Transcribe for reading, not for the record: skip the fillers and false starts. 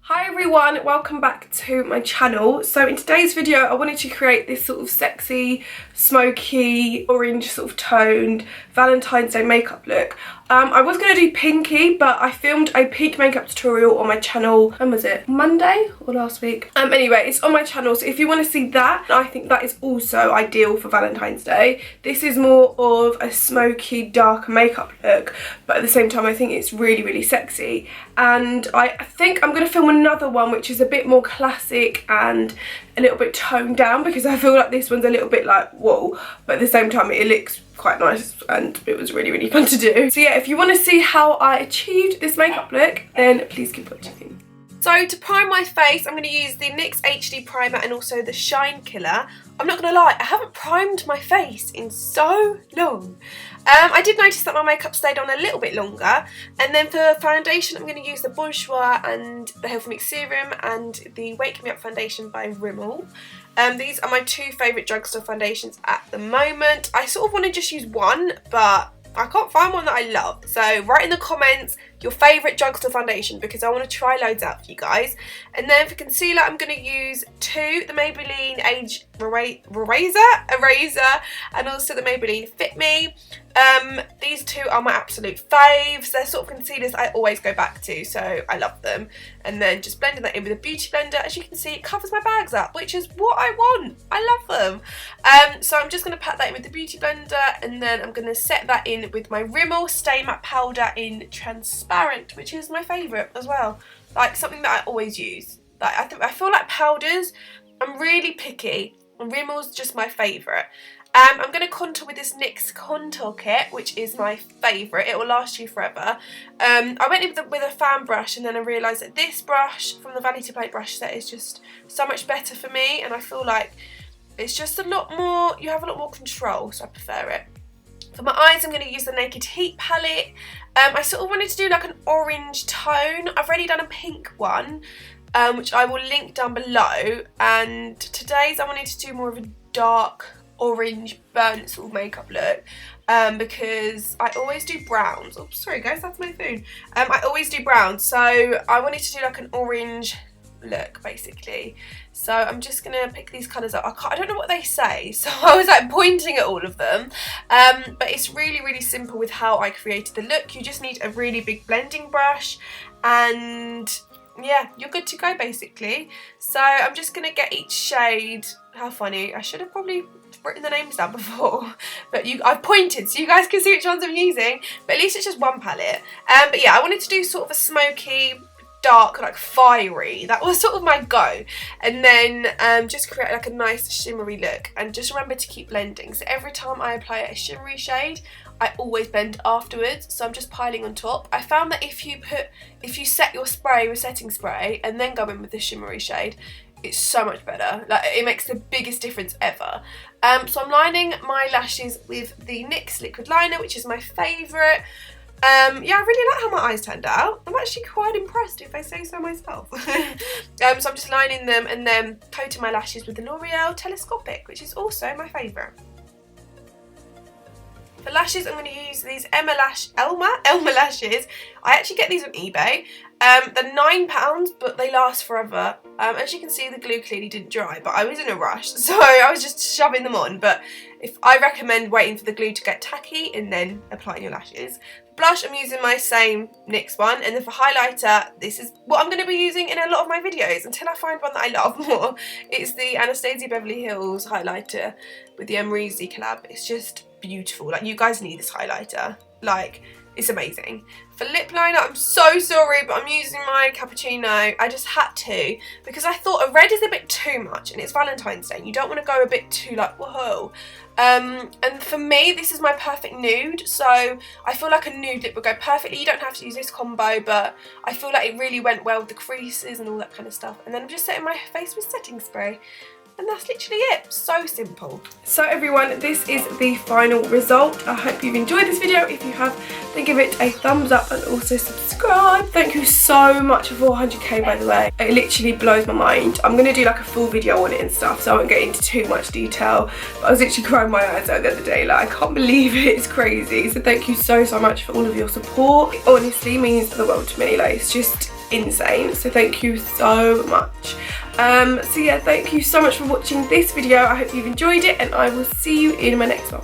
Hi everyone, welcome back to my channel. So in today's video I wanted to create this sort of sexy, smoky, orange sort of toned Valentine's Day makeup look. I was going to do pinky, but I filmed a pink makeup tutorial on my channel, when was it? Monday or last week? Anyway, it's on my channel, so if you want to see that, I think that is also ideal for Valentine's Day. This is more of a smoky, darker makeup look, but at the same time I think it's really, really sexy. And I think I'm going to film another one which is a bit more classic and a little bit toned down, because I feel like this one's a little bit like whoa, but at the same time it looks quite nice and it was really, really fun to do. So yeah, if you want to see how I achieved this makeup look, then please keep watching. So to prime my face, I'm going to use the NYX HD primer and also the Shine Killer. I'm not going to lie, I haven't primed my face in so long. I did notice that my makeup stayed on a little bit longer. And then for foundation, I'm going to use the Bourjois and the Healthy Mix Serum and the Wake Me Up foundation by Rimmel. These are my two favourite drugstore foundations at the moment. I sort of want to just use one, but I can't find one that I love. So write in the comments your favourite drugstore foundation, because I want to try loads out for you guys. And then for concealer, I'm going to use the Maybelline Age Eraser and also the Maybelline Fit Me. These two are my absolute faves. They're sort of concealers I always go back to, so I love them. And then just blending that in with a beauty blender. As you can see, it covers my bags up, which is what I want. I love them. So I'm just going to pat that in with the beauty blender, and then I'm going to set that in with my Rimmel Stay Matte Powder in Transparent, which is my favourite as well. Like something that I always use. Like I feel like powders, I'm really picky, and Rimmel's just my favourite. I'm going to contour with this NYX contour kit, which is my favourite. It will last you forever. I went in with a fan brush, and then I realised that this brush from the Vanity Plate brush set is just so much better for me, and I feel like it's just a lot more, you have a lot more control, so I prefer it. For my eyes, I'm going to use the Naked Heat palette. I sort of wanted to do like an orange tone. I've already done a pink one, which I will link down below. And today's I wanted to do more of a dark orange burnt sort of makeup look, because I always do browns. Oh, sorry guys, that's my phone. I always do browns, so I wanted to do like an orange look basically. So I'm just gonna pick these colours up. I don't know what they say, so I was like pointing at all of them, but it's really, really simple with how I created the look. You just need a really big blending brush, and yeah, you're good to go basically. So I'm just gonna get each shade. How funny, I should have probably written the names down before, but I've pointed so you guys can see which ones I'm using, but at least it's just one palette. But yeah, I wanted to do sort of a smoky, dark, like fiery. That was sort of my go. And then just create like a nice shimmery look, and just remember to keep blending. So every time I apply a shimmery shade, I always blend afterwards, so I'm just piling on top. I found that if you set your spray with setting spray and then go in with the shimmery shade, it's so much better. Like, it makes the biggest difference ever. So I'm lining my lashes with the NYX liquid liner, which is my favourite. Yeah, I really like how my eyes turned out. I'm actually quite impressed, if I say so myself. So I'm just lining them and then coating my lashes with the L'Oreal Telescopic, which is also my favourite. For lashes, I'm going to use these Elma lashes. I actually get these on eBay. They're £9, but they last forever. As you can see, the glue clearly didn't dry, but I was in a rush, so I was just shoving them on. But I recommend waiting for the glue to get tacky and then applying your lashes. For blush, I'm using my same NYX one, and then for highlighter, this is what I'm going to be using in a lot of my videos until I find one that I love more. It's the Anastasia Beverly Hills highlighter with the amyrose collab. It's just beautiful. Like, you guys need this highlighter. Like, it's amazing. For lip liner, I'm so sorry, but I'm using my Cappuccino. I just had to, because I thought a red is a bit too much, and it's Valentine's Day, and you don't want to go a bit too like, whoa. And for me, this is my perfect nude, so I feel like a nude lip would go perfectly. You don't have to use this combo, but I feel like it really went well with the creases and all that kind of stuff. And then I'm just setting my face with setting spray. And that's literally it. So simple. So everyone, this is the final result. I hope you've enjoyed this video. If you have, then give it a thumbs up and also subscribe. Thank you so much for 400k, by the way. It literally blows my mind. I'm going to do like a full video on it and stuff, so I won't get into too much detail. But I was literally crying my eyes out the other day. Like, I can't believe it. It's crazy. So thank you so much for all of your support. It honestly means the world to me. Like, it's just insane. So thank you so much. So yeah, thank you so much for watching this video. I hope you've enjoyed it, and I will see you in my next one.